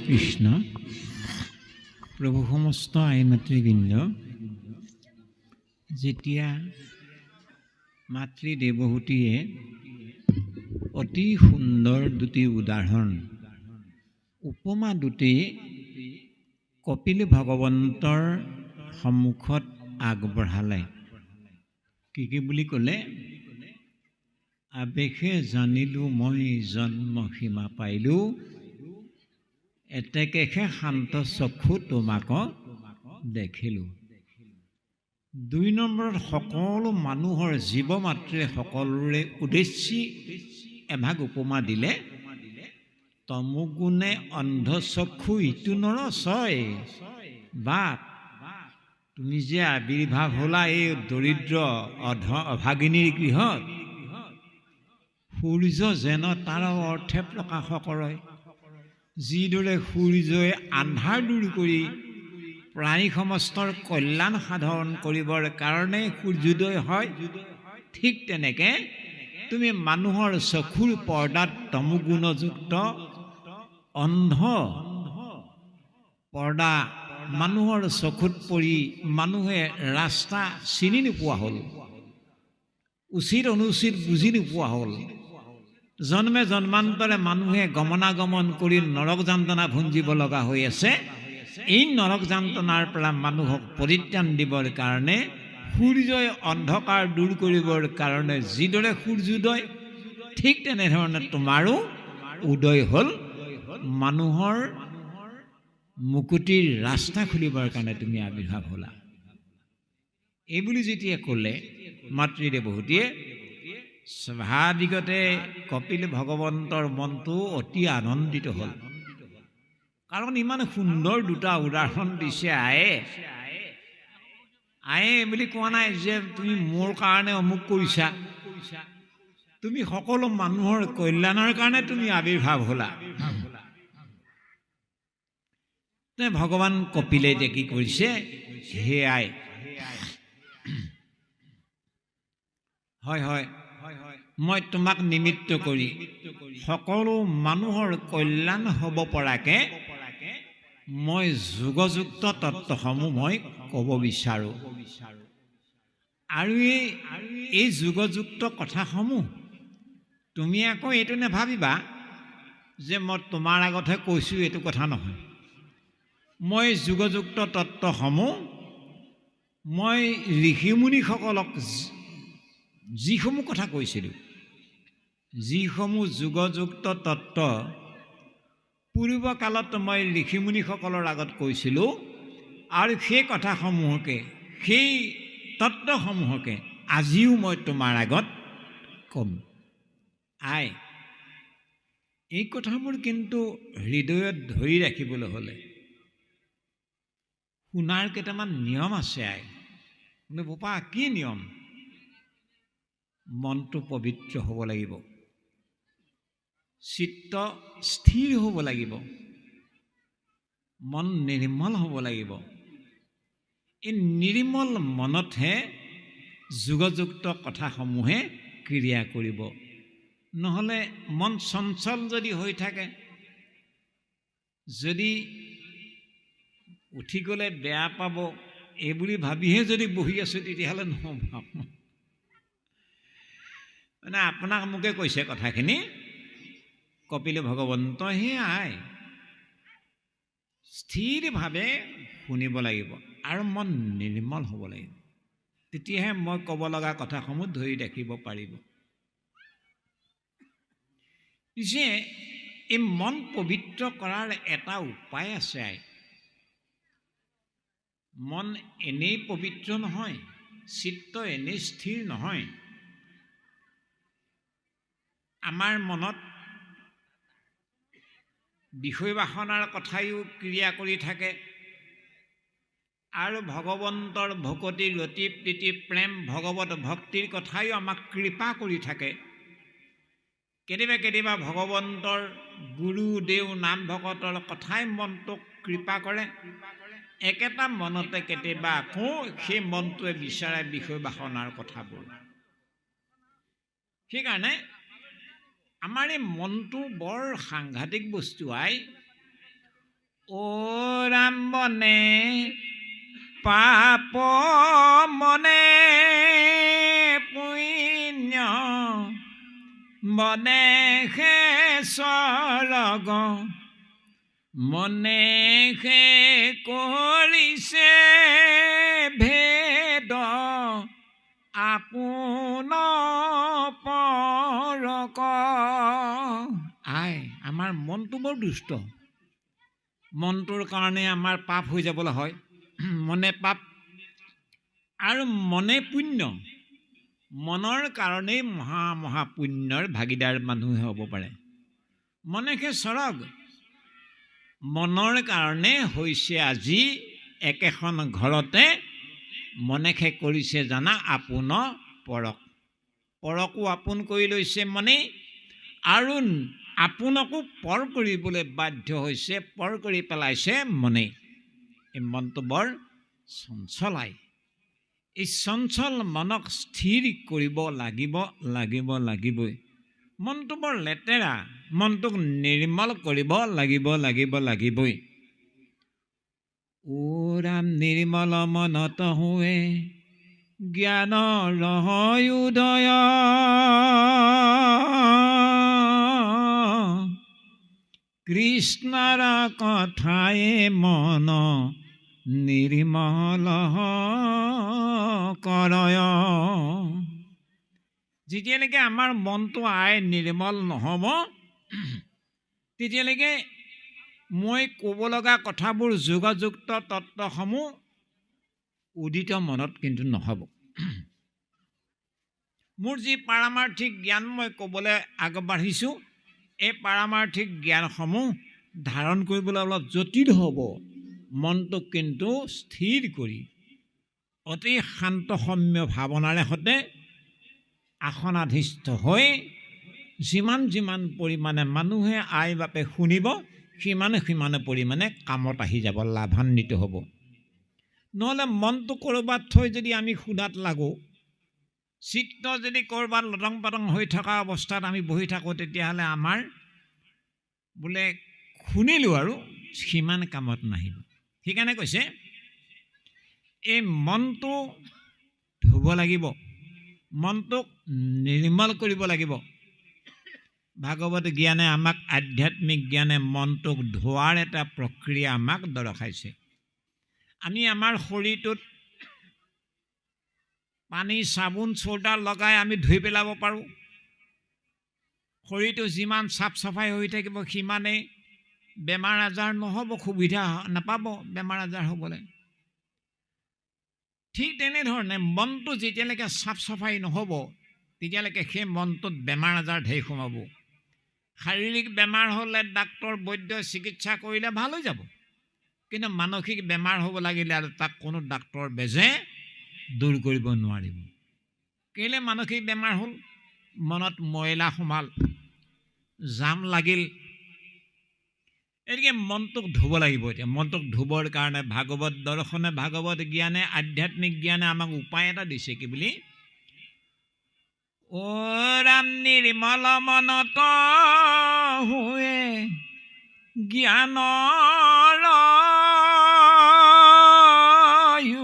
কৃষ্ণ। প্ৰভু সমস্ত আই মাতৃবৃন্দ, যেতিয়া মাতৃ দেৱহূতিয়ে অতি সুন্দৰ দুটি উদাহৰণ উপমা দুটি কপিল ভগৱন্তৰ সন্মুখত আগবঢ়ালে। কি বুলি ক'লে? আবেশে জানিলোঁ মই জন্ম সীমা পাইলোঁ, এতেকেহে শান্ত চক্ষু তোমাক দেখিলোঁ। ২ নম্বৰত সকলো মানুহৰ জীৱ মাতৃ সকলোৰে উদ্দেশ্যি এভাগ উপমা দিলে। তমোগুণে অন্ধচক্ষু ইটো নৰ ছয় বাপ, তুমি যে আবিৰ্ভাৱ হ'লা এই দৰিদ্ৰ অভাগিনীৰ গৃহত, সূৰ্য যেন তাৰ অৰ্থে প্ৰকাশ কৰে। যিদৰে সূৰ্যই আন্ধাৰ দূৰ কৰি প্ৰাণী সমস্তৰ কল্যাণ সাধন কৰিবৰ কাৰণে সূৰ্যোদয় হয়, ঠিক তেনেকে তুমি মানুহৰ চকুৰ পৰ্দাত তমোগুণযুক্ত অন্ধ পৰ্দা মানুহৰ চকুত পৰি মানুহে ৰাস্তা চিনি নোপোৱা হ'ল, উচিত অনুচিত বুজি নোপোৱা হ'ল। জন্মে জন্মান্তৰে মানুহে গমনাগমন কৰি নৰক যাতনা ভুঞ্জিব লগা হৈ আছে। এই নৰক যাতনাৰ পৰা মানুহক পৰিত্ৰাণ দিবৰ কাৰণে সূৰ্যই অন্ধকাৰ দূৰ কৰিবৰ কাৰণে যিদৰে সূৰ্যোদয়, ঠিক তেনেধৰণে তোমাৰো উদয় হ'ল। মানুহৰ মুকুতিৰ ৰাস্তা খুলিবৰ কাৰণে তুমি আবিৰ্ভাৱ হ'লা। এইবুলি যেতিয়া ক'লে মাতৃ দেৱহূতিয়ে, স্বাভাৱিকতে কপিল ভগৱন্তৰ মনটো অতি আনন্দিত হ'ল। কাৰণ ইমান সুন্দৰ দুটা উদাহৰণ দিছে আয়ে। আয়ে বুলি কোৱা নাই যে তুমি মোৰ কাৰণে অমুক কৰিছা, তুমি সকলো মানুহৰ কল্যাণৰ কাৰণে তুমি আবিৰ্ভাৱ হ'লা। ভগৱান কপিলে যে কি কৰিছে, হে আই, হয় হয় মই তোমাক নিমিত্ত কৰি সকলো মানুহৰ কল্যাণ হ'ব পৰাকে মই যোগযুক্ত তত্ত্বসমূহ মই ক'ব বিচাৰোঁ। আৰু এই যোগযুক্ত কথাসমূহ তুমি আকৌ এইটো নাভাবিবা যে মই তোমাৰ আগতহে কৈছোঁ, এইটো কথা নহয়। মই যোগযুক্ত তত্ত্বসমূহ মই ঋষিমুনিসকলক যিসমূহ কথা কৈছিলোঁ, যিসমূহ যোগযুক্ত তত্ত্ব পূৰ্বকালত মই ঋষিমুনিসকলৰ আগত কৈছিলোঁ, আৰু সেই কথাসমূহকে, সেই তত্ত্বসমূহকে আজিও মই তোমাৰ আগত ক'ম। আই, এই কথাবোৰ কিন্তু হৃদয়ত ধৰি ৰাখিবলৈ হ'লে শুনাৰ কেইটামান নিয়ম আছে। আই বোপা, কি নিয়ম? মনটো পবিত্ৰ হ'ব লাগিব, চিত্ত স্থিৰ হ'ব লাগিব, মন নিৰ্মল হ'ব লাগিব। এই নিৰ্মল মনতহে যোগযুক্ত কথাসমূহে ক্ৰিয়া কৰিব। নহ'লে মন চঞ্চল যদি হৈ থাকে, যদি উঠি গ'লে বেয়া পাব এইবুলি ভাবিহে যদি বহি আছোঁ, তেতিয়াহ'লে নহ'ব। মানে আপোনাক মোকে কৈছে কথাখিনি কপিল ভগৱন্ত। সেয়াই স্থিৰভাৱে শুনিব লাগিব আৰু মন নিৰ্মল হ'ব লাগিব, তেতিয়াহে মই ক'ব লগা কথাসমূহ ধৰি ৰাখিব পাৰিব। পিছে এই মন পবিত্ৰ কৰাৰ এটা উপায় আছে। আই, মন এনেই পবিত্ৰ নহয়, চিত্ত এনেই স্থিৰ নহয়। আমাৰ মনত বিষয় বাসনাৰ কথায়ো ক্ৰিয়া কৰি থাকে, আৰু ভগৱন্তৰ ভকতি ৰতি প্ৰীতি প্ৰেম ভগৱত ভক্তিৰ কথায়ো আমাক কৃপা কৰি থাকে। কেতিয়াবা কেতিয়াবা ভগৱন্তৰ গুৰু দেও নাম ভকতৰ কথাই মনটোক কৃপা কৰে। একেটা মনতে কেতিয়াবা আকৌ সেই মনটোৱে বিচাৰে বিষয় বাসনাৰ কথাবোৰ। সেইকাৰণে আমাৰ এই মনটো বৰ সাংঘাতিক বস্তু। আই, ও ৰাম বনে পাপ মনে পুণ্য বনে হে স্বৰ্গ মনে হে কৰিছে ভেদ আপোন পৰক। আমাৰ মনটো বৰ দুষ্ট। মনটোৰ কাৰণে আমাৰ পাপ হৈ যাবলৈ হয়। মনে পাপ আৰু মনে পুণ্য। মনৰ কাৰণেই মহা মহা পুণ্যৰ ভাগিদাৰ মানুহে হ'ব পাৰে। মনেহে স্বৰ্গ। মনৰ কাৰণে হৈছে আজি একেখন ঘৰতে মনেহে কৰিছে জানা আপোন পৰক। পৰকো আপোন কৰি লৈছে মনে আৰু আপোনকো পৰ কৰিবলৈ বাধ্য হৈছে, পৰ কৰি পেলাইছে মনে। এই মনটো বৰ চঞ্চলাই। এই চঞ্চল মনক স্থিৰ কৰিব লাগিবই। মনটো বৰ লেতেৰা, মনটোক নিৰ্মল কৰিব লাগিবই। ও ৰাম নিৰ্মল মনত হোৱে জ্ঞানৰ উদয় কৃষ্ণৰ কথায়ে মন নিৰ্মল কৰয়। যেতিয়ালৈকে আমাৰ মনটো নিৰ্মল নহ'ব তেতিয়ালৈকে মই ক'ব লগা কথাবোৰ যোগযুক্ত তত্ত্বসমূহ উদিত মনত কিন্তু নহ'ব। মোৰ যি পাৰমাৰ্থিক জ্ঞান মই ক'বলৈ আগবাঢ়িছোঁ, এই পাৰমাৰ্থিক জ্ঞানসমূহ ধাৰণ কৰিবলৈ অলপ জটিল হ'ব। মনটোক কিন্তু স্থিৰ কৰি অতি শান্তসৌম্য ভাৱনাৰে সৈতে আসনাধিষ্ঠ হৈ যিমান পৰিমাণে মানুহে আই বাপে শুনিব সিমানে পৰিমাণে কামত আহি যাব, লাভান্বিত হ'ব। নহ'লে মনটো ক'ৰবাত থৈ যদি আমি সুদাত লাগোঁ, চিত্ত যদি ক'ৰবাত লটং পটং হৈ থকা অৱস্থাত আমি বহি থাকোঁ, তেতিয়াহ'লে আমাৰ বোলে শুনিলোঁ আৰু সিমান কামত নাহিব। সেইকাৰণে কৈছে এই মনটো ধুব লাগিব, মনটোক নিৰ্মল কৰিব লাগিব। ভাগৱত জ্ঞানে আমাক, আধ্যাত্মিক জ্ঞানে মনটোক ধোৱাৰ এটা প্ৰক্ৰিয়া আমাক দৰ্শাইছে। আমি আমাৰ শৰীৰটোত পানী চাবোন চৌদা লগাই আমি ধুই পেলাব পাৰোঁ। শৰীৰটো যিমান চাফ চাফাই হৈ থাকিব সিমানেই বেমাৰ আজাৰ নহ'ব, সুবিধা নাপাব বেমাৰ আজাৰ হ'বলৈ। ঠিক তেনেধৰণে মনটো যেতিয়ালৈকে চাফ চাফাই নহ'ব তেতিয়ালৈকে সেই মনটোত বেমাৰ আজাৰ ঢেৰ সোমাব। শাৰীৰিক বেমাৰ হ'লে ডাক্তৰ বৈদ্যই চিকিৎসা কৰিলে ভাল হৈ যাব, কিন্তু মানসিক বেমাৰ হ'ব লাগিলে আৰু তাক কোনো ডাক্তৰ বেজে দূৰ কৰিব নোৱাৰিব। কেলৈ মানসিক বেমাৰ হ'ল? মনত ময়লা সোমাল, জাম লাগিল। গতিকে মনটোক ধুব লাগিব। এতিয়া মনটোক ধুবৰ কাৰণে ভাগৱত দৰ্শনে, ভাগৱত জ্ঞানে, আধ্যাত্মিক জ্ঞানে আমাক উপায় এটা দিছে। কি বুলি? ও ৰাম নিৰ্মল মনত হোৱে জ্ঞানৰ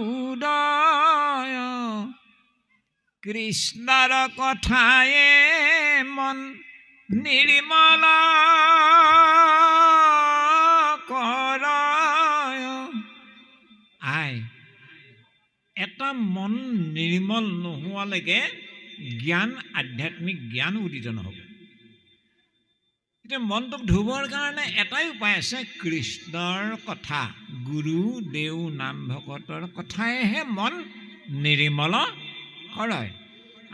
উদয় কৃষ্ণৰ কথায়ে মন নিৰ্মল কৰয়। এটা মন নিৰ্মল নোহোৱালৈকে জ্ঞান, আধ্যাত্মিক জ্ঞান উদিত নহ'ব। এতিয়া মনটোক ধুবৰ কাৰণে এটাই উপায় আছে, কৃষ্ণৰ কথা, গুৰু দেও নাম ভকতৰ কথাইহে মন নিৰ্মল কৰয়।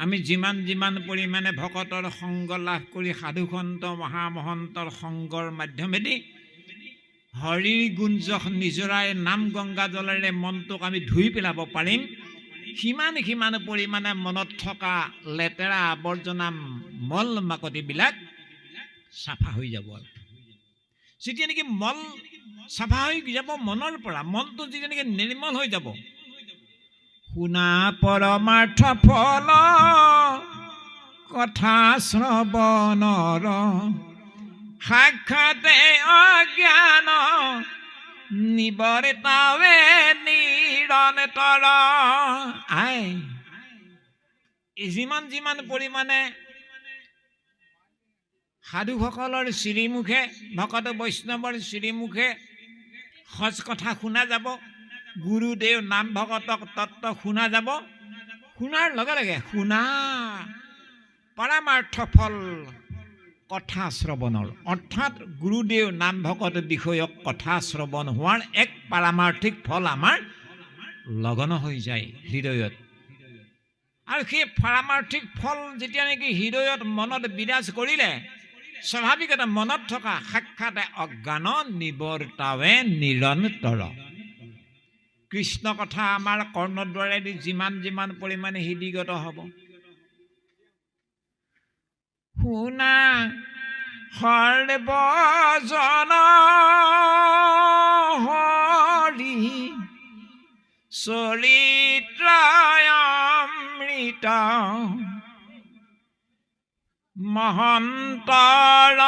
আমি যিমান পৰিমাণে ভকতৰ সংগ লাভ কৰি সাধুসন্ত মহামহন্তৰ সংগৰ মাধ্যমেদি হৰিৰ গুঞ্জ নিজৰাই নাম গংগা জলেৰে মনটোক আমি ধুই পেলাব পাৰিম, সিমান পৰিমাণে মনত থকা লেতেৰা আৱৰ্জনা মল মাকতিবিলাক চাফা হৈ যাব। যেতিয়া নেকি মল চাফা হৈ যাব মনৰ পৰা, মনটো যেতিয়া নেকি নিৰ্মল হৈ যাব, শুনা পৰমাৰ্থ ফল কথা শ্ৰৱণৰ সাক্ষাতে অজ্ঞান নিবৰতাৱে নিৰন্তৰ আই যিমান যিমান পৰিমাণে সাধুসকলৰ শ্ৰীমুখে ভকত বৈষ্ণৱৰ শ্ৰীমুখে সজ কথা শুনা যাব, গুৰুদেৱ নাম ভকতক তত্ত্ব শুনা যাব, শুনাৰ লগে লগে শুনা পৰমাৰ্থ ফল কথা শ্ৰৱণৰ, অৰ্থাৎ গুৰুদেৱ নাম ভকত বিষয়ক কথা শ্ৰৱণ হোৱাৰ এক পাৰমাৰ্থিক ফল আমাৰ লগন হৈ যায় হৃদয়ত। আৰু সেই পাৰমাৰ্থিক ফল যেতিয়া নেকি হৃদয়ত মনত বিৰাজ কৰিলে, স্বাভাৱিকতে মনত থকা সাক্ষাৎ অজ্ঞান নিবৰতাৱে নিৰন্তৰ। কৃষ্ণ কথা আমাৰ কৰ্ণদ্বাৰেদি যিমান যিমান পৰিমাণে হৃদিগত হ'ব, শুনা সৰ্বজন হৰি চৰিত্ৰ অমৃত মহন্তৰ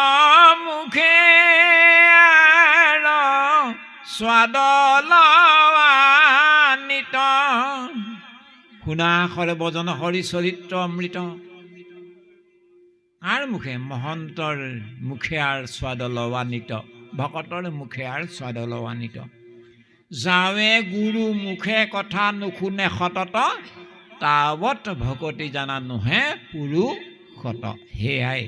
মুখে স্বাদলাৱান্বিত। শুনা সৰ্বজন হৰি চৰিত্ৰ অমৃত, কাৰ মুখে? মহন্তৰ মুখে আৰু স্বাদলাৱান্বিত, ভকতৰ মুখে আৰু স্বাদলাৱান্বিত। যাৱে গুৰু মুখে কথা নুশুনে সতত, তাৱত ভকতি জানা নোহে পুৰুষত। সেয়াই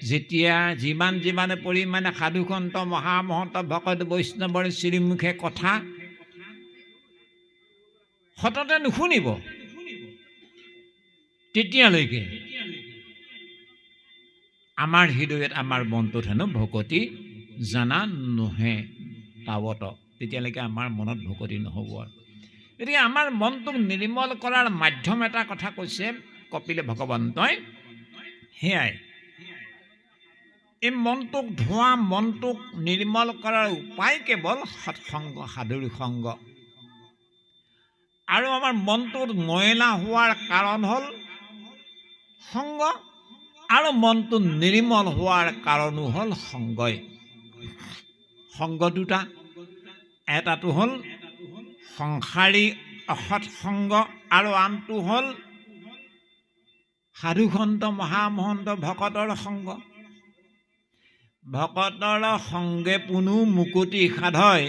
যেতিয়া যিমান যিমান পৰিমাণে সাধুসন্ত মহামহন্ত ভকত বৈষ্ণৱৰ শ্ৰীমুখে কথা সততে নুশুনিব, তেতিয়ালৈকে আমাৰ হৃদয়ত আমাৰ মনটোত হেনো ভকতি জানা নোহে তাৱত, তেতিয়ালৈকে আমাৰ মনত ভকতি নহ'ব। আৰু গতিকে আমাৰ মনটোক নিৰ্মল কৰাৰ মাধ্যম এটা কথা কৈছে কপিল ভগৱন্তই। সেয়াই এই মনটোক ধোৱা, মনটোক নিৰ্মল কৰাৰ উপায় কেৱল সৎসংগ, সাধুৰ সংগ। আৰু আমাৰ মনটোত ময়লা হোৱাৰ কাৰণ হ'ল সংগ, আৰু মনটো নিৰ্মল হোৱাৰ কাৰণো হ'ল সংগই। সংগ দুটা, এটাটো হ'ল সংসাৰী অসৎ সংগ আৰু আনটো হ'ল সাধুসন্ত মহামহন্ত ভকতৰ সংগ। ভকতৰ সংগে পুনু মুকুতি সাধয়,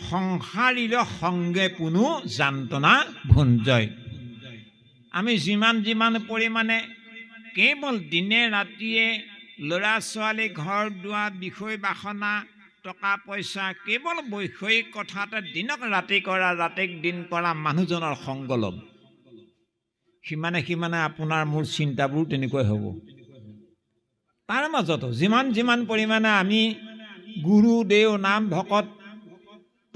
সংসাৰীৰ সংগে পুনু যান্তনা ভুঞ্জয়। আমি যিমান যিমান পৰিমাণে কেৱল দিনে ৰাতিয়ে ল'ৰা ছোৱালী, ঘৰ দুৱাৰ, বিষয় বাসনা, টকা পইচা, কেৱল বৈষয়িক কথাতে দিনক ৰাতি কৰা, ৰাতিক দিন কৰা মানুহজনৰ সংগ ল'ম, সিমানে সিমানে আপোনাৰ মোৰ চিন্তাবোৰ তেনেকৈ হ'ব। তাৰ মাজতো যিমান যিমান পৰিমাণে আমি গুৰুদেৱ নাম ভকত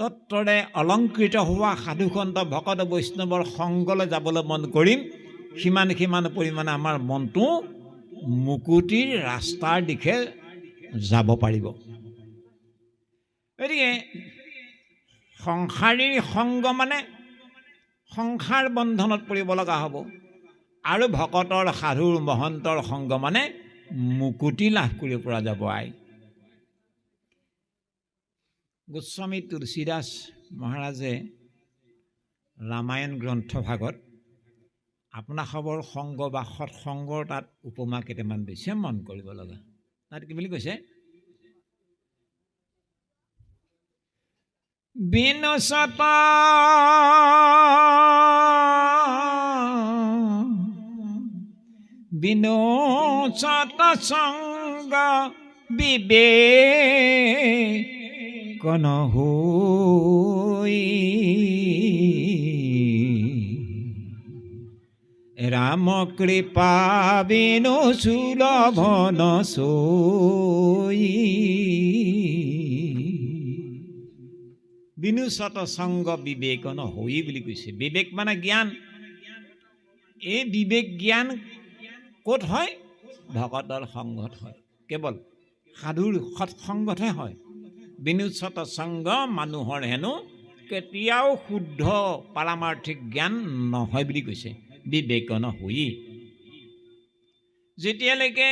তত্ত্বৰে অলংকৃত হোৱা সাধুসন্ত ভকত বৈষ্ণৱৰ সংগলৈ যাবলৈ মন কৰিম, সিমান সিমান পৰিমাণে আমাৰ মনটো মুকুতিৰ ৰাস্তাৰ দিশে যাব পাৰিব। গতিকে সংসাৰীৰ সংগ মানে সংসাৰ বন্ধনত পৰিব লগা হ'ব, আৰু ভকতৰ সাধুৰ মহন্তৰ সংগ মানে মুকুতি লাভ কৰিব পৰা যাব। গোস্বামী তুলসীদাস মহাৰাজে ৰামায়ণ গ্ৰন্থ ভাগত আপোনাৰ খবৰ সংগ বা সৎসংগৰ তাত উপমা কেইটামান দিছে, মন কৰিব লগা। তাত কি বুলি কৈছে? বিনশত বিনশত সংগ বিবেকন হৈ ৰাম কৃপা বিনু সুলভন সৈ। বিনুচত সংগ বিবেকন হৈ বুলি কৈছে। বিবেক মানে জ্ঞান। এই বিবেক জ্ঞান ক'ত হয়? ভকতৰ সংগত হয়, কেৱল সাধুৰ সৎসংগতহে হয়। বিনুচত সংগ মানুহৰ হেনো কেতিয়াও শুদ্ধ পাৰমাৰ্থিক জ্ঞান নহয় বুলি কৈছে। বিবেকন হৈ যেতিয়ালৈকে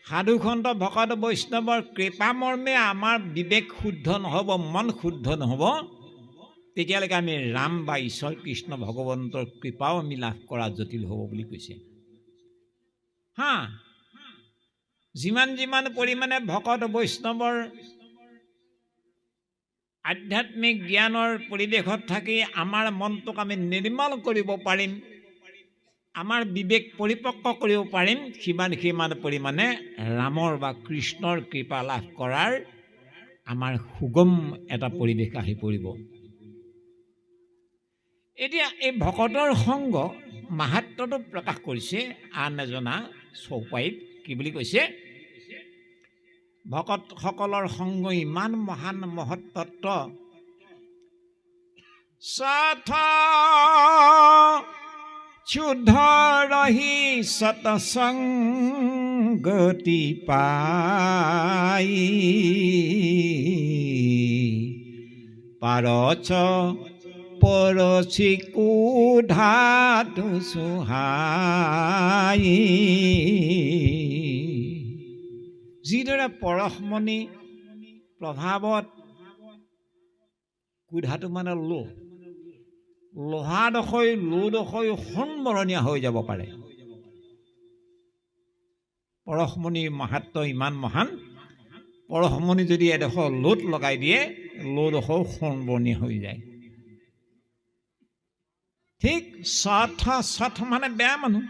সাধুসন্ত ভকত বৈষ্ণৱৰ কৃপামৰ্মে আমাৰ বিবেক শুদ্ধ নহ'ব, মন শুদ্ধ নহ'ব, তেতিয়ালৈকে আমি ৰাম বা ঈশ্বৰ কৃষ্ণ ভগৱন্তৰ কৃপাও আমি লাভ কৰা জটিল হ'ব বুলি কৈছে। হা, যিমান পৰিমাণে ভকত বৈষ্ণৱৰ আধ্যাত্মিক জ্ঞানৰ পৰিৱেশত থাকি আমাৰ মনটোক আমি নিৰ্মল কৰিব পাৰিম, আমাৰ বিবেক পৰিপক্ক কৰিব পাৰিম, সিমান পৰিমাণে ৰামৰ বা কৃষ্ণৰ কৃপা লাভ কৰাৰ আমাৰ সুগম এটা পৰিৱেশ আহি পৰিব। এতিয়া এই ভকতৰ সংগ মাহাত্ম্যটো প্ৰকাশ কৰিছে আন এজনা চৌপাইত। কি বুলি কৈছে? ভকতসকলৰ সংগ ইমান মহান মহত্তত্ব। সথ শুদ্ধ ৰহি সতসংগতি পাই, পাৰচ পৰচি কুধাতু চুহাই। যিদৰে পৰশমণি প্ৰভাৱত, কুধাটো মানে লোহাডোখৰ সন্মৰণীয়া হৈ যাব পাৰে। পৰশমণিৰ মাহাত্ম্য ইমান মহান, পৰশমণি যদি এডোখৰ লোট লগাই দিয়ে, লোডোখৰ সন্মৰণীয়া হৈ যায়। ঠিক সৎ মানে বেয়া মানুহ,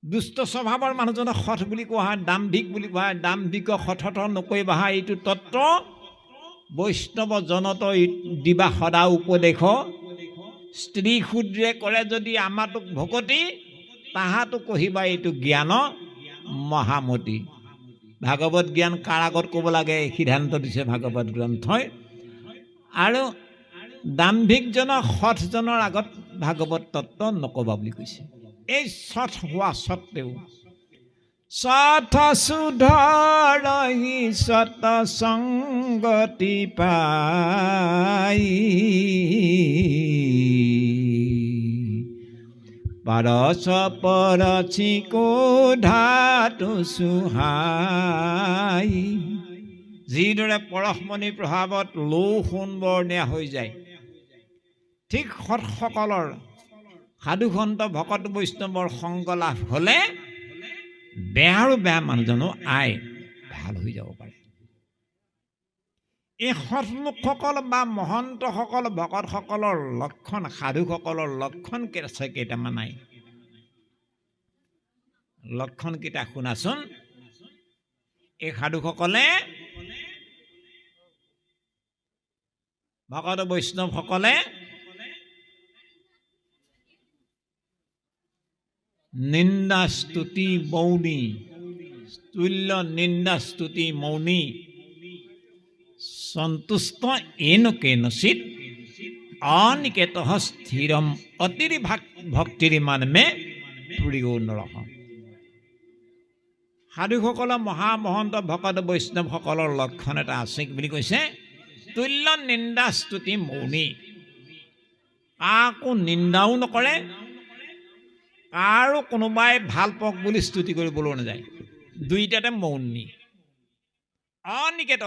দুষ্ট স্বভাৱৰ মানুহজনক সৎ বুলি কোৱা হয়, দাম্ভিক বুলি কোৱা হয়। দাম্ভিক সঠত নকৰিবা, এইটো তত্ত্ব বৈষ্ণৱ জনত দিবা সদা উপদেশ। স্ত্ৰী শূদ্ৰে কৰে যদি আমাটোক ভকতি, তাহাতো কহিবা এইটো জ্ঞান মহামতি। ভাগৱত জ্ঞান কাৰ আগত ক'ব লাগে সিদ্ধান্ত দিছে ভাগৱত গ্ৰন্থই। আৰু দাম্ভিকজনক সৎজনৰ আগত ভাগৱত তত্ত্ব নকবা বুলি কৈছে। এই সৎ হোৱা সত্ত্বেও সৎ শুদ্ধ ৰহি সতসংগতি পাই, পাৰচ পৰচি কুধাতু চুহাই। যিদৰে পৰশমণিৰ প্ৰভাৱত লৌ সোণবৰণীয়া হৈ যায়, ঠিক সৎসকলৰ সাধুসন্ত ভকত বৈষ্ণৱৰ সংগ লাভ হ'লে বেয়া মানুহজনো ভাল হৈ যাব পাৰে। এই সৎলোকসকল বা মহন্তসকল ভকতসকলৰ লক্ষণ, সাধুসকলৰ লক্ষণ কেইটামান নাই। লক্ষণকেইটা শুনাচোন। এই সাধুসকলে, ভকত বৈষ্ণৱসকলে নিন্দা স্তুতি মৌনী, তুল্য নিন্দা স্তুতি মৌনী, সন্তুষ্ট এন কেনচিত অনিকেত স্থিৰম অতিৰি ভক্তিৰিমানমে প্ৰিয় নৰহ। সাধুসকলৰ মহামহন্ত ভকত বৈষ্ণৱসকলৰ লক্ষণ এটা আছে। কি বুলি কৈছে? তুল্য নিন্দা স্তুতি মৌনী। কাকো নিন্দাও নকৰে, কাৰো কোনোবাই ভাল পাওক বুলি স্তুতি কৰিবলৈ নাযায়, দুইটাতে মৌনী। অনিকেত,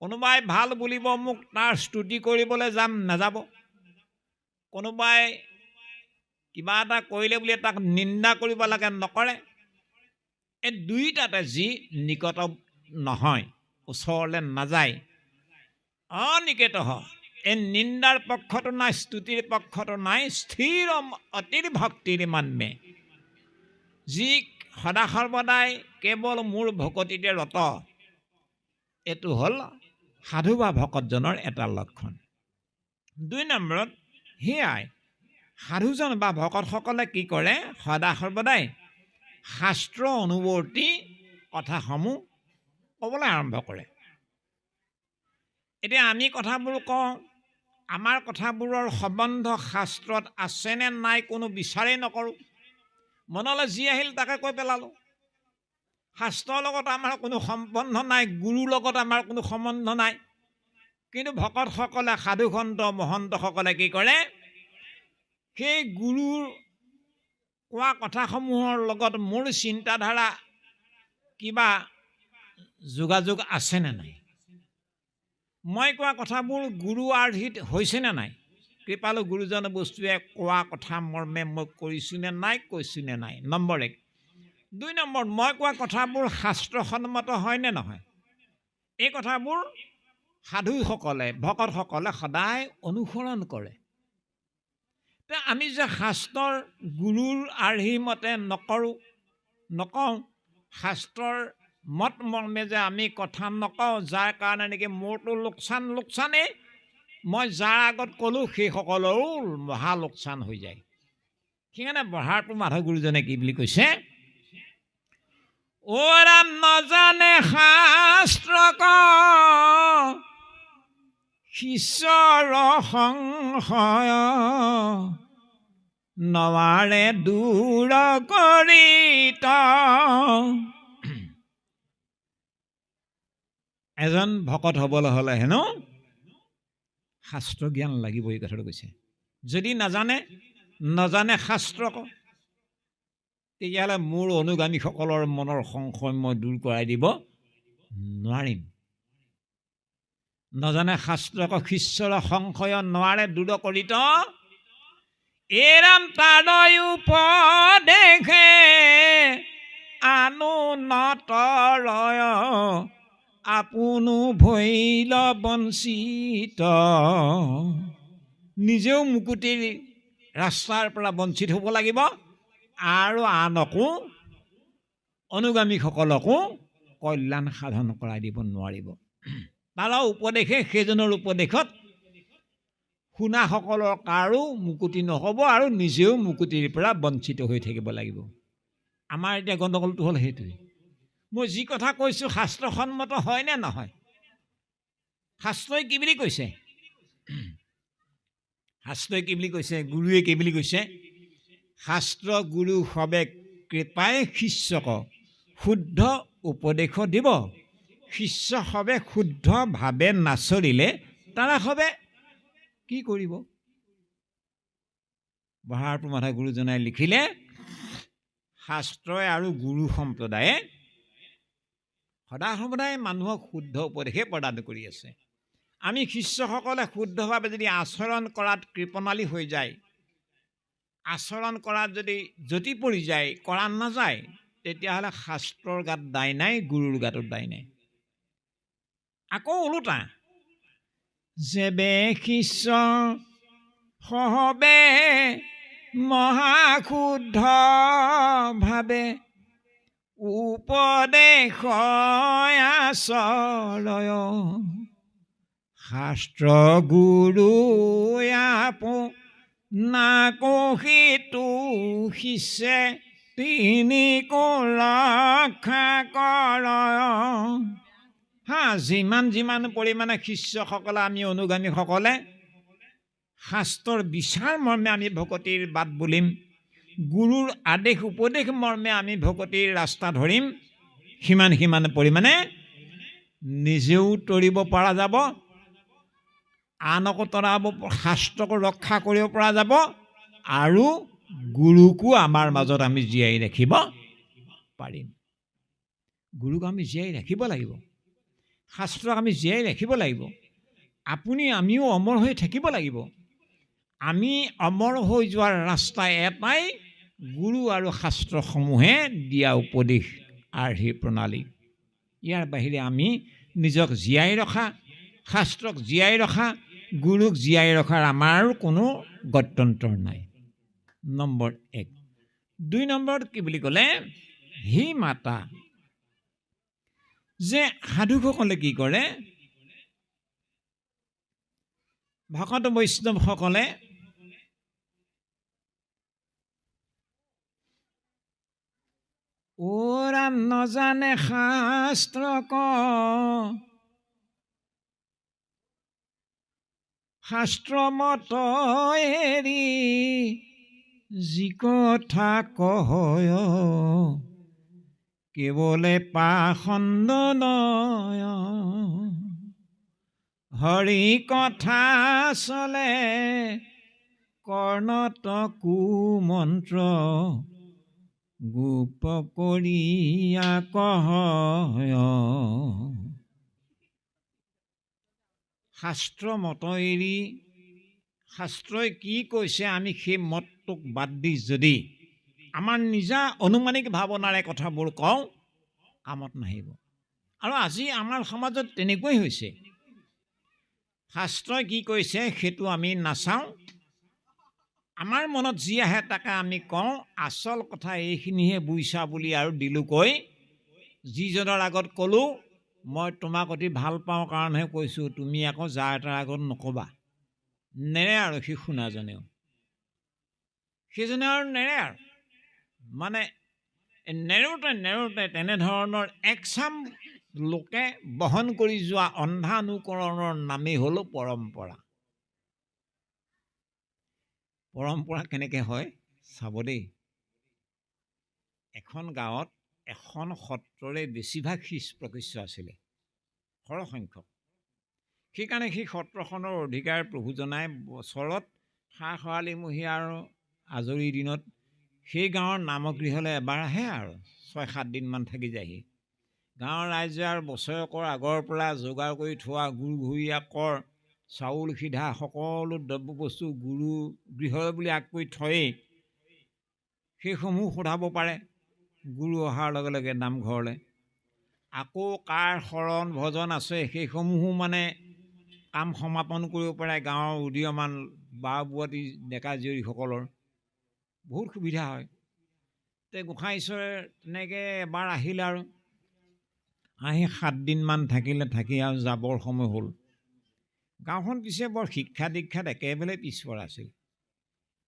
কোনোবাই ভাল বুলিব মোক, তাৰ স্তুতি কৰিবলৈ নাযাব। কোনোবাই কিবা এটা কৰিলে বুলি তাক নিন্দা কৰিব লাগে, নকৰে। এই দুইটাতে যি নিকট নহয়, ওচৰলৈ নাযায়। অনিকেত, এই নিন্দাৰ পক্ষতো নাই, স্তুতিৰ পক্ষতো নাই। স্থিৰম অতিৰ ভক্তিৰ মানমে, যি সদা সৰ্বদাই কেৱল মোৰ ভকতিতে ৰত। এইটো হ'ল সাধু বা ভকতজনৰ এটা লক্ষণ। ২ নম্বৰত সেয়াই সাধুজন বা ভকতসকলে কি কৰে? সদা সৰ্বদাই শাস্ত্ৰ অনুবৰ্তী কথাসমূহ ক'বলৈ আৰম্ভ কৰে। এতিয়া আমি কথাবোৰ কওঁ, আমাৰ কথাবোৰৰ সম্বন্ধ শাস্ত্ৰত আছেনে নাই কোনো বিচাৰেই নকৰোঁ। মনলৈ যি আহিল তাকে কৈ পেলালোঁ। শাস্ত্ৰৰ লগত আমাৰ কোনো সম্বন্ধ নাই, গুৰুৰ লগত আমাৰ কোনো সম্বন্ধ নাই। কিন্তু ভকতসকলে, সাধুসন্ত মহন্তসকলে কি কৰে? সেই গুৰুৰ কোৱা কথাসমূহৰ লগত মোৰ চিন্তাধাৰা কিবা যোগাযোগ আছেনে নাই? মই কোৱা কথাবোৰ গুৰু আৰ্হিত হৈছেনে নাই? কৃপালু গুৰুজন বস্তুৱে কোৱা কথা মৰ্মে মই কৰিছোঁনে নাই, কৈছোঁনে নাই? নম্বৰ 1। 2 নম্বৰ, মই কোৱা কথাবোৰ শাস্ত্ৰসন্মত হয়নে নহয়? এই কথাবোৰ সাধুসকলে ভকতসকলে সদায় অনুসৰণ কৰে। আমি যে শাস্ত্ৰৰ গুৰুৰ আৰ্হি মতে নকওঁ, শাস্ত্ৰৰ মত মৰ্মে যে আমি কথা নকওঁ, যাৰ কাৰণে নেকি মোৰতো লোকচানেই, মই যাৰ আগত ক'লোঁ সেইসকলৰো মহা লোকচান হৈ যায়। সেইকাৰণে বঢ়াৰপুৰ মাধৱ গুৰুজনে কি বুলি কৈছে? অ ৰাম নজানে শাস্ত্ৰ শিষ্যৰ সংশয়, নৱাৰে দূৰ কৰিত। এজন ভকত হ'বলৈ হ'লে হেনো শাস্ত্ৰ জ্ঞান লাগিব, এই কথাটো কৈছে। যদি নজানে শাস্ত্ৰ তেতিয়াহ'লে মোৰ অনুগামীসকলৰ মনৰ সংশয় মই দূৰ কৰাই দিব নোৱাৰিম। নজানে শাস্ত্ৰক শিষ্যৰ সংশয় নোৱাৰে দূৰ কৰিত। এৰাম তাৰ উপদেশে আনো নতৰয়, আপোনো ভৈল বঞ্চিত। নিজেও মুকুতিৰ ৰাস্তাৰ পৰা বঞ্চিত হ'ব লাগিব আৰু আনকো অনুগামীসকলকো কল্যাণ সাধন কৰাই দিব নোৱাৰিব। তাৰ উপদেশে সেইজনৰ উপদেশত শুনাসকলৰ কাৰো মুকুতি নহ'ব আৰু নিজেও মুকুতিৰ পৰা বঞ্চিত হৈ থাকিব লাগিব। আমাৰ এতিয়া গণ্ডগোলটো হ'ল সেইটোৱে। মই যি কথা কৈছোঁ শাস্ত্ৰসন্মত হয় নে নহয়? শাস্ত্ৰই কি বুলি কৈছে? শাস্ত্ৰই কি বুলি কৈছে? গুৰুৱে কি বুলি কৈছে? শাস্ত্ৰ গুৰু সবে কৃপাই শিষ্যক শুদ্ধ উপদেশ দিব। শিষ্য সবে শুদ্ধভাৱে নাচৰিলে তাৰা সবে কি কৰিব? বঢ়াৰপুৰ মাধৱ গুৰুজনাই লিখিলে, শাস্ত্ৰই আৰু গুৰু সম্প্ৰদায়ে সদায় মানুহক শুদ্ধ উপদেশে প্ৰদান কৰি আছে। আমি শিষ্যসকলে শুদ্ধভাৱে যদি আচৰণ কৰাত কৃপণালী হৈ যায়, আচৰণ কৰাত যদি যতি পৰি যায়, কৰা নাযায়, তেতিয়াহ'লে শাস্ত্ৰৰ গাত দায় নাই, গুৰুৰ গাতো দায় নাই। আকৌ ওলোটা, যেবে শিষ্য সহবে মহাশুদ্ধ ভাৱে উপদেশ আচৰয়, শাস্ত্ৰ গুৰু নাকো সিটো শিষ্যে তিনি ৰক্ষা কৰ। যিমান পৰিমাণে শিষ্যসকলে আমি অনুগামীসকলে শাস্ত্ৰৰ বিচাৰ মৰ্মে আমি ভকতিৰ বাট বুলিম, গুৰুৰ আদেশ উপদেশ মৰ্মে আমি ভকতিৰ ৰাস্তা ধৰিম, সিমান পৰিমাণে নিজেও তৰিব পৰা যাব, আনকো তৰাব, শাস্ত্ৰকো ৰক্ষা কৰিব পৰা যাব আৰু গুৰুকো আমাৰ মাজত আমি জীয়াই ৰাখিব পাৰিম। গুৰুক আমি জীয়াই ৰাখিব লাগিব, শাস্ত্ৰক আমি জীয়াই ৰাখিব লাগিব, আমিও অমৰ হৈ থাকিব লাগিব। আমি অমৰ হৈ যোৱাৰ ৰাস্তা এটাই, গুৰু আৰু শাস্ত্ৰসমূহে দিয়া উপদেশ আৰ্হি প্ৰণালী। ইয়াৰ বাহিৰে আমি নিজক জীয়াই ৰখা, শাস্ত্ৰক জীয়াই ৰখা, গুৰুক জীয়াই ৰখাৰ আমাৰ কোনো গত্যন্তৰ নাই। নম্বৰ 1। 2 নম্বৰত কি বুলি ক'লে? হি মাতা, যে সাধুসকলে কি কৰে, ভকত বৈষ্ণৱসকলে ৰাম নজানে শাস্ত্ৰ শাস্ত্ৰ মত এৰি যি কথা কয়, কেৱলে পাখণ্ড নয়, হৰি কথা চলে কৰ্ণত কুমন্ত্ৰ, গোপ কৰিয়া কহয়। শাস্ত্ৰ মত এৰি শাস্ত্ৰই কি কৈছে আমি সেই মতটোক বাদ দি যদি আমাৰ নিজা অনুমানিক ভাৱনাৰে কথাবোৰ কওঁ, কামত নাহিব। আৰু আজি আমাৰ সমাজত তেনেকুৱাই হৈছে। শাস্ত্ৰই কি কৈছে সেইটো আমি নাচাওঁ, আমাৰ মনত যি আহে তাকে আমি কওঁ। আচল কথা এইখিনিহে বুইছা বুলি আৰু দিলোঁ কৈ যিজনৰ আগত ক'লোঁ মই তোমাক অতি ভাল পাওঁ কাৰণেহে কৈছোঁ, তুমি আকৌ যাৰ তাৰ আগত নক'বা। নেৰে আৰু সি শুনাজনেও, সেইজনে আৰু নেৰে আৰু মানে নেৰোঁতে তেনেধৰণৰ একচাম লোকে বহন কৰি যোৱা অন্ধানুকৰণৰ নামেই হ'ল পৰম্পৰা। পৰম্পৰা কেনেকৈ হয় চাব দেই। এখন গাঁৱত এখন সত্ৰৰে বেছিভাগ শিষ্য প্ৰশিষ্য আছিলে, সৰহসংখ্যক। সেইকাৰণে সেই সত্ৰখনৰ অধিকাৰ প্ৰভু জনাই বছৰত খা খৰালিমহীয়া আৰু আজৰি দিনত সেই গাঁৱৰ নামগৃহলৈ এবাৰ আহে আৰু 6-7 দিনমান থাকি যায়হি। গাঁৱৰ ৰাইজে আৰু বছৰেকৰ আগৰ পৰা যোগাৰ কৰি থোৱা গুৰুঘৰীয়া কৰ, চাউল সিধা সকলো দ্ৰব্য বস্তু গুৰু গৃহলৈ বুলি আগ কৰি থয়েই। সেইসমূহ সোধাব পাৰে গুৰু অহাৰ লগে লগে নামঘৰলৈ। আকৌ কাৰ শৰণ ভজন আছে সেইসমূহো মানে কাম সমাপন কৰিব পাৰে গাঁৱৰ উদীয়মান বাৰ বুৱতী ডেকা জীয়ৰীসকলৰ। বহুত সুবিধা হয়। তে গোঁসাই ঈশ্বৰে তেনেকৈ এবাৰ আহিল আৰু আহি 7 দিনমান থাকিলে, থাকি আৰু যাবৰ সময় হ'ল। গাঁওখন পিছে বৰ শিক্ষা দীক্ষাত একেবাৰে পিছপৰা আছিল।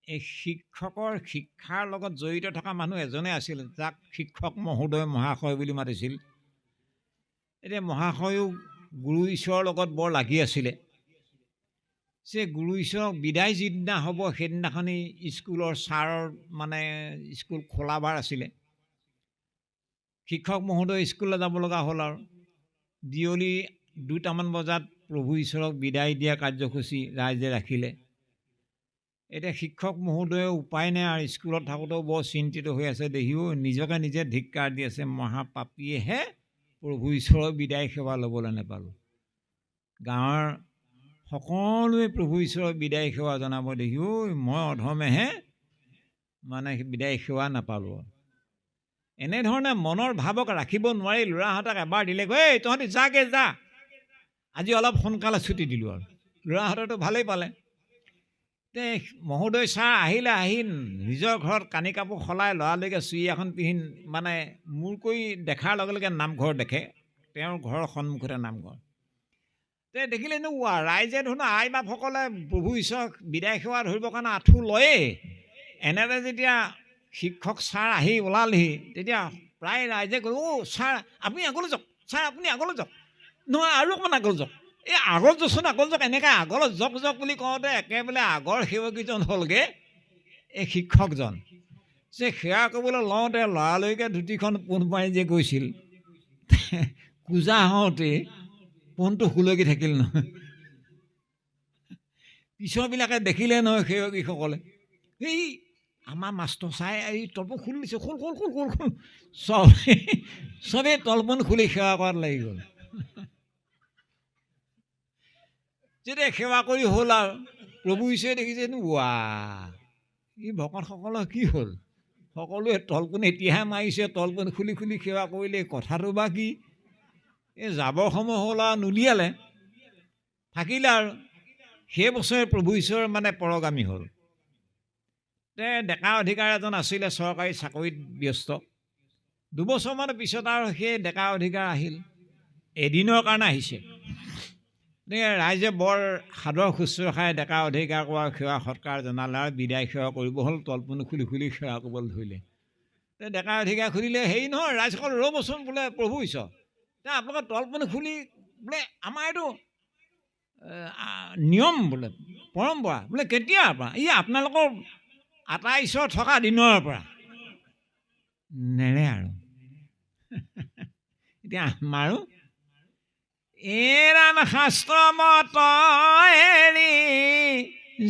এই শিক্ষকৰ শিক্ষাৰ লগত জড়িত থকা মানুহ এজনে আছিল, যাক শিক্ষক মহোদয় মহাশয় বুলি মাতিছিল। এতিয়া মহাশয়ো গুৰু ঈশ্বৰৰ লগত বৰ লাগি আছিলে। যে গুৰু ঈশ্বৰক বিদায় যিদিনা হ'ব সেইদিনাখনি স্কুলৰ ছাৰৰ মানে স্কুল খোলা বাৰ আছিলে। শিক্ষক মহোদয় স্কুললৈ যাব লগা হ'ল আৰু বিয়লি 2টামান বজাত প্ৰভু ঈশ্বৰক বিদায় দিয়া কাৰ্যসূচী ৰাইজে ৰাখিলে। এতিয়া শিক্ষক মহোদয়ে উপায় নাই আৰু স্কুলত থাকোঁতেও বৰ চিন্তিত হৈ আছে। দেহিও নিজকে নিজে ধিক্কাৰ দি আছে, মহাপাপীয়েহে প্ৰভু ঈশ্বৰৰ বিদায় সেৱা ল'বলৈ নাপালোঁ। গাঁৱৰ সকলোৱে প্ৰভু ঈশ্বৰৰ বিদায় সেৱা জনাব, দেহিও মই অধমেহে মানে বিদায় সেৱা নাপালোঁ। এনেধৰণে মনৰ ভাৱক ৰাখিব নোৱাৰি ল'ৰাহঁতক এবাৰ দিলেগৈ, এই তহঁতি যাগে যা, আজি অলপ সোনকালে ছুটি দিলোঁ আৰু ল'ৰাহঁতেতো ভালেই পালে। তে মহোদয় ছাৰ আহিলে, আহি নিজৰ ঘৰত কানি কাপোৰ সলাই লৰালৰিকৈ চুৰি এখন পিন্ধি মানে মূৰ কৰি দেখাৰ লগে লগে নামঘৰ দেখে। তেওঁৰ ঘৰৰ সন্মুখতে নামঘৰ। তে দেখিলে এনেকুৱা ৰাইজে ধৰণৰ আই বাপসকলে প্ৰভু ঈশ্বৰক বিদায় সেৱা ধৰিবৰ কাৰণে আঁঠু লয়েই। এনেতে যেতিয়া শিক্ষক ছাৰ আহি ওলালহি তেতিয়া প্ৰায় ৰাইজে কয়, অ' ছাৰ আপুনি আগলৈ যাওক, ছাৰ আপুনি আগলৈ যাওক, নহয় আৰু অকণমান আগলৈ যাওক, এই আগত যোৱাচোন আগলৈ যাওক। এনেকৈ আগলৈ যাওক বুলি কওঁতে একেবাৰে আগৰ সেৱকীজন হ'লগৈ এই শিক্ষকজন। যে সেৱা কৰিবলৈ লওঁতে লৰালৰিকৈ ধুতিখন পোন মাৰি যে গৈছিল, পূজা হওঁতে পোনটো সুলগি থাকিল নহয়। পিছৰবিলাকে দেখিলে নহয় সেৱকীসকলে, এই আমাৰ মাষ্টৰ চাই এই তলপন খুলি দিছে, খোল চবেই তলপন খুলি সেৱা কৰাত লাগি গ'ল। যেতিয়া সেৱা কৰি হ'ল আৰু প্ৰভু ঈশ্বৰে দেখিছে, ৱা এই ভকতসকলৰ কি হ'ল, সকলোৱে তলপন এতিয়াহে মাৰিছে, তলপন খুলি খুলি সেৱা কৰিলে, কথাটো বা কি। এই যাবৰ সময় হ'ল আৰু নুলিয়ালে, থাকিলে আৰু সেই বছৰে প্ৰভু ঈশ্বৰ মানে পৰগামী হ'ল। ডেকা অধিকাৰ এজন আছিলে, চৰকাৰী চাকৰিত ব্যস্ত। 2 বছৰমানৰ পিছত আৰু সেই ডেকা অধিকাৰ আহিল, এদিনৰ কাৰণে আহিছে। ৰাইজে বৰ সাদৰ শুশ্ৰূষাৰে ডেকা অধিকাৰ কৰা সেৱা সৎকাৰ জনালে আৰু বিদায় সেৱা কৰিব হ'ল, তলপন খুলি খুলি সেৱা কৰিবলৈ ধৰিলে। ডেকা অধিকাৰ সুধিলে, হেৰি নহয় ৰাইজসকল ৰ'বচোন বোলে, প্ৰভু ঈশ্বৰ আপোনালোকে তলপন খুলি বোলে আমাৰ এইটো নিয়ম বোলে, পৰম্পৰা বোলে কেতিয়াৰ পৰা? ই আপোনালোকৰ আটা ঈশ্বৰ থকা দিনৰ পৰা। নেৰে আৰু এতিয়া আমাৰো এৰাম শাস্ত্ৰ মত এৰি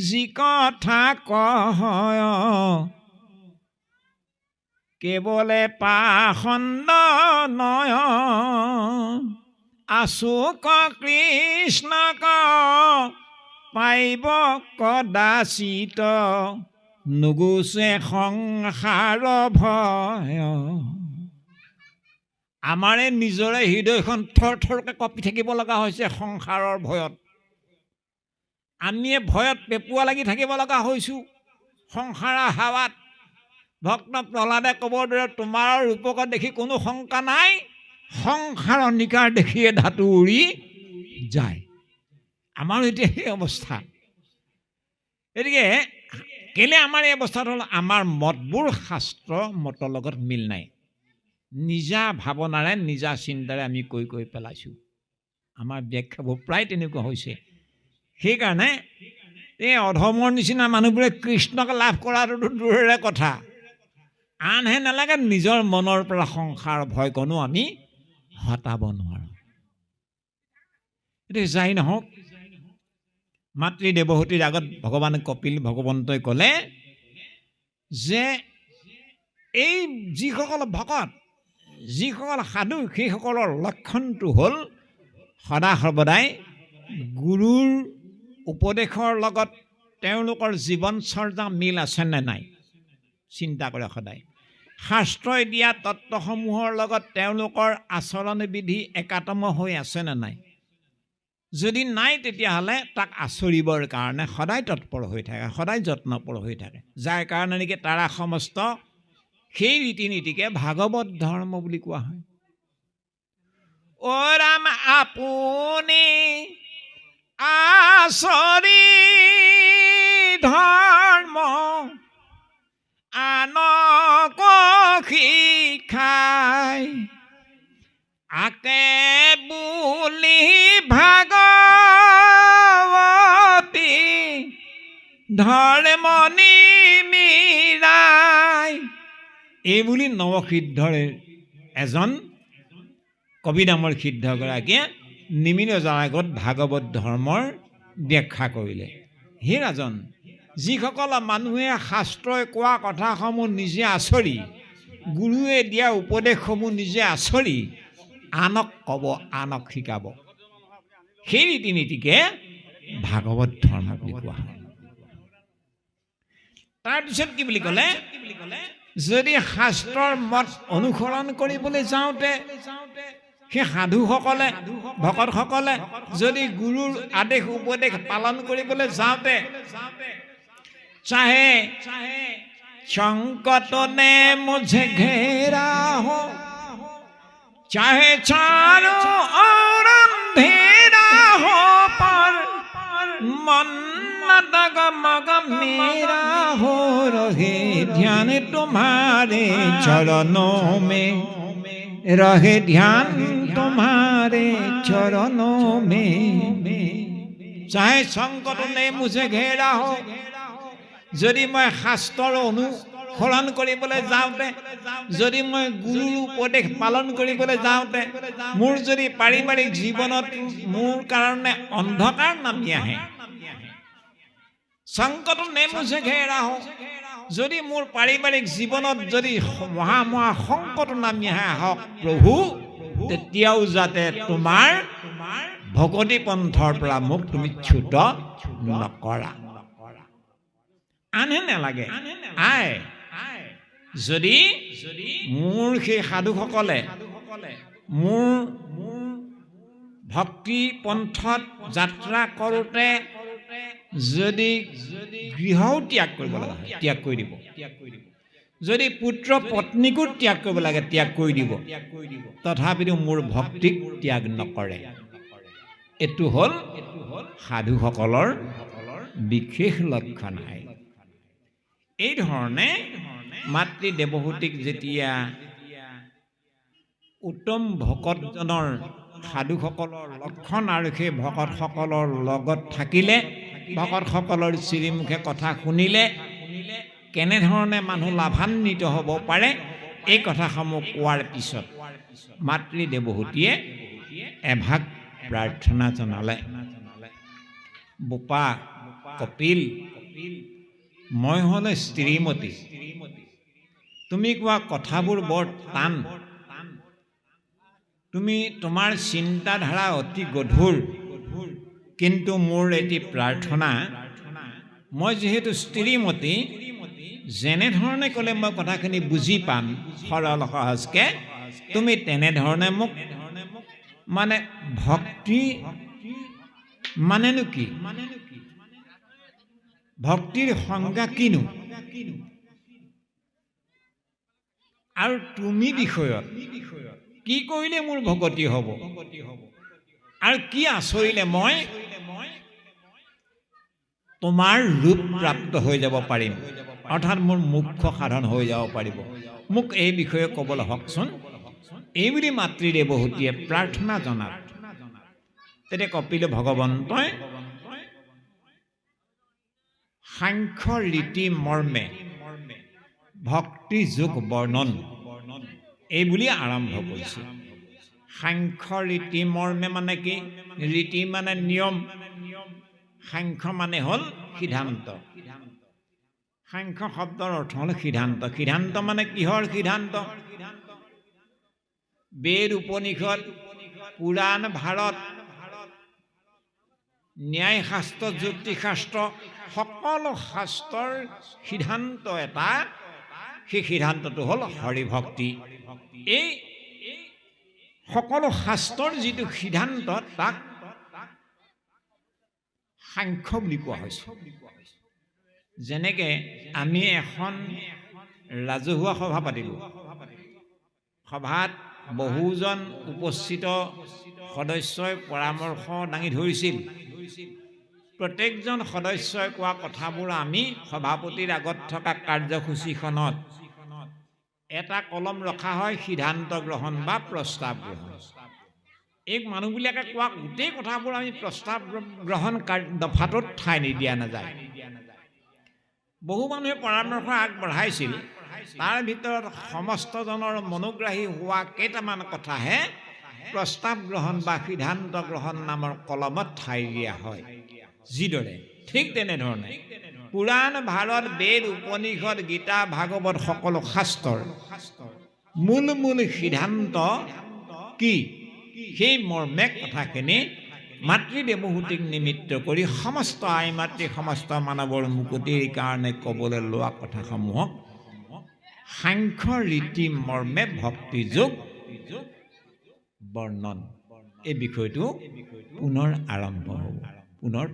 যি কথা কয়, কেৱলে পাখণ্ড নয়ন আচুক কৃষ্ণক পাইব কদাচিত নুগুচে সংসাৰ ভয়। আমাৰে নিজৰে হৃদয়খন থৰ থৰকৈ কঁপি থাকিব লগা হৈছে সংসাৰৰ ভয়ত। আমিয়ে ভয়ত পেপুৱা লাগি থাকিব লগা হৈছোঁ সংসাৰৰ হাৱাত। ভক্ত প্ৰহ্লাদে ক'বৰ দৰে তোমাৰ ৰূপকত দেখি কোনো শংকা নাই, সংসাৰৰ নিকাৰ দেখিয়ে ধাতু উৰি যায়। আমাৰো এতিয়া সেই অৱস্থা। গতিকে কেলে আমাৰ এই অৱস্থাটো হ'ল, আমাৰ মতবোৰ শাস্ত্ৰ মতৰ লগত মিল নাই। নিজা ভাৱনাৰে নিজা চিন্তাৰে আমি কৈ পেলাইছোঁ। আমাৰ ব্যাখ্যাবোৰ প্ৰায় তেনেকুৱা হৈছে। সেইকাৰণে এই অধৰ্মৰ নিচিনা মানুহবোৰে কৃষ্ণক লাভ কৰাটোতো দূৰৰে কথা, আনহে নালাগে নিজৰ মনৰ পৰা সংসাৰ ভয়কণো আমি হটাব নোৱাৰোঁ। এইটো যাই নহওক, মাতৃ দেৱহূতিৰ আগত ভগৱান কপিল ভগৱন্তই ক'লে যে এই যিসকল ভকত, যিসকল সাধু, সেইসকলৰ লক্ষণটো হ'ল সদা সৰ্বদাই গুৰুৰ উপদেশৰ লগত তেওঁলোকৰ জীৱনচৰ্যা মিল আছেনে নাই চিন্তা কৰে সদায়। শাস্ত্ৰই দিয়া তত্ত্বসমূহৰ লগত তেওঁলোকৰ আচৰণ বিধি একাত্ম হৈ আছেনে নাই। যদি নাই তেতিয়াহ'লে তাক আচৰিবৰ কাৰণে সদায় তৎপৰ হৈ থাকে, সদায় যত্নপৰ হৈ থাকে। যাৰ কাৰণে নেকি তাৰা সমস্ত সেই ৰীতি নীতিকে ভাগৱত ধৰ্ম বুলি কোৱা হয়। অ ৰাম আপুনি আচৰি ধৰ্ম আনক শিকাই, আকে বুলি ভাগৱতী ধৰ্ম নিমিৰাই। এই বুলি নৱসিদ্ধৰে এজন কবি নামৰ সিদ্ধগৰাকীয়ে নিমিৰজাৰ আগত ভাগৱত ধৰ্মৰ ব্যাখ্যা কৰিলে। হে ৰাজন, যিসকল মানুহে শাস্ত্ৰই কোৱা কথাসমূহ নিজে আচৰি, গুৰুৱে দিয়া উপদেশসমূহ নিজে আচৰি আনক ক'ব, আনক শিকাব, সেই ৰীতি নীতিকে ভাগৱত ধৰ্ম বুলি কোৱা হয়। তাৰপিছত কি বুলি ক'লে, যদি শাস্ত্ৰৰ মত অনুসৰণ কৰিবলৈ যাওঁতে সেই সাধুসকলে, ভকতসকলে যদি গুৰুৰ আদেশ উপদেশ পালন কৰিবলৈ যাওঁতে চাহে সংকট নে মুঝে ঘেৰা হো, চাহে চাৰো और अंधेरा हो, पर मन डगमग मेरा हो रहे ध्यान तुम्हारे चरणों में, रहे ध्यान तुम्हारे चरणों में। चाहे संकट ने मुझे घेरा हो, যদি মই শাস্ত্ৰৰ অনুসৰণ কৰিবলৈ যাওঁতে, যদি মই গুৰুৰ উপদেশ পালন কৰিবলৈ যাওঁতে মোৰ যদি পাৰিবাৰিক জীৱনত মোৰ কাৰণে অন্ধকাৰ নামি আহে, সংকট নে মুঝে ঘেৰা হো, যদি মোৰ পাৰিবাৰিক জীৱনত যদি মহা মহা সংকট নামি আহক প্ৰভু, তেতিয়াও যাতে তোমাৰ ভকতি পন্থৰ পৰা মোক তুমি চ্যুত নকৰা। আনহে নালাগে আই, যদি মোৰ সেই সাধুসকলে মোৰ ভক্তি পন্থত যাত্ৰা কৰোঁতে যদি গৃহও ত্যাগ কৰিব লাগে ত্যাগ কৰি দিব, যদি পুত্ৰ পত্নীকো ত্যাগ কৰিব লাগে ত্যাগ কৰি দিব, তথাপিতো মোৰ ভক্তিক ত্যাগ নকৰে। এইটো হ'ল সাধুসকলৰ বিশেষ লক্ষণ। এই ধৰণে মাতৃ দেৱহূতিক যেতিয়া উত্তম ভকতজনৰ সাধুসকলৰ লক্ষণ আৰু সেই ভকতসকলৰ লগত থাকিলে, ভকতসকলৰ শ্ৰীমুখে কথা শুনিলে কেনেধৰণে মানুহ লাভান্বিত হ'ব পাৰে, এই কথাসমূহ কোৱাৰ পিছত মাতৃ দেৱহূতিয়ে এভাগ প্ৰাৰ্থনা জনালে। বোপা কপিল, মই হ'লে স্ত্ৰীমতী, তুমি কোৱা কথাবোৰ বৰ টান, তুমি তোমাৰ চিন্তাধাৰা অতি গধুৰ, কিন্তু মোৰ এটি প্ৰাৰ্থনা, মই যিহেতু স্ত্ৰীমতী, যেনেধৰণে ক'লে মই কথাখিনি বুজি পাম সৰল সহজকে, তুমি তেনেধৰণে মোক মানে ভক্তি মানেনো কি, ভক্তিৰ সংজ্ঞা কিনো, আৰু তুমি বিষয়ত কি কৰিলে মোৰ ভগতি হ'ব, আৰু কি আচৰিলে মই তোমাৰ ৰূপ প্ৰাপ্ত হৈ যাব পাৰিম, অৰ্থাৎ মোৰ মুখ্য সাধন হৈ যাব পাৰিব, মোক এই বিষয়ে ক'বলৈ হওকচোন। এইবুলি মাতৃদেৱহূতিয়ে প্ৰাৰ্থনা জনাত তেতিয়া কপিল ভগৱন্তই সাংখ্য ৰীতি মৰ্মে ভক্তি যোগ বৰ্ণন এইবুলি আৰম্ভ কৰিছে। সাংখ্য ৰীতি মৰ্মে মানে কি? ৰীতি মানে নিয়ম, সাংখ্য মানে হ'ল সিদ্ধান্ত। সাংখ্য শব্দৰ অৰ্থ হ'ল সিদ্ধান্ত। সিদ্ধান্ত মানে কিহৰ সিদ্ধান্ত? বেদ, উপনিষদ, পুৰাণ, ভাৰত, ন্যায় শাস্ত্ৰ, জ্যোতিষশাস্ত্ৰ, সকলো শাস্ত্ৰৰ সিদ্ধান্ত এটা, সেই সিদ্ধান্তটো হ'ল হৰিভক্তি। এই সকলো শাস্ত্ৰৰ যিটো সিদ্ধান্ত তাক সাংখ্য বুলি কোৱা হৈছে। যেনেকে আমি এখন ৰাজহুৱা সভা পাতিলোঁ, সভাত বহুজন উপস্থিত সদস্যই পৰামৰ্শ দাঙি ধৰিছিল। প্ৰত্যেকজন সদস্যই কোৱা কথাবোৰ আমি সভাপতিৰ আগত থকা কাৰ্যসূচীখনত এটা কলম ৰখা হয়, সিদ্ধান্ত গ্ৰহণ বা প্ৰস্তাৱ গ্ৰহণ। এই মানুহবিলাকে কোৱা গোটেই কথাবোৰ আমি প্ৰস্তাৱ গ্ৰহণ দফাটোত ঠাই নিদিয়া নাযায়। বহু মানুহে পৰামৰ্শ আগবঢ়াইছিল, তাৰ ভিতৰত সমস্তজনৰ মনোগ্ৰাহী হোৱা কেইটামান কথাহে প্ৰস্তাৱ গ্ৰহণ বা সিদ্ধান্ত গ্ৰহণ নামৰ কলমত ঠাই দিয়া হয়। যিদৰে ঠিক তেনেধৰণে পুৰাণ, ভাৰত, বেদ, উপনিষদ, গীতা, ভাগৱত সকলো শাস্ত্ৰৰ মূল সিদ্ধান্ত কি, সেই মৰ্মে কথাখিনি মাতৃদেৱহূতিক নিমিত্ত কৰি সমস্ত আই মাতৃ সমস্ত মানৱৰ মুকুতিৰ কাৰণে ক'বলৈ লোৱা কথাসমূহক সাংখ্য ৰীতি মৰ্মে ভক্তিযোগ বৰ্ণন, এই বিষয়টো পুনৰ আৰম্ভ হ'ব। পুনৰ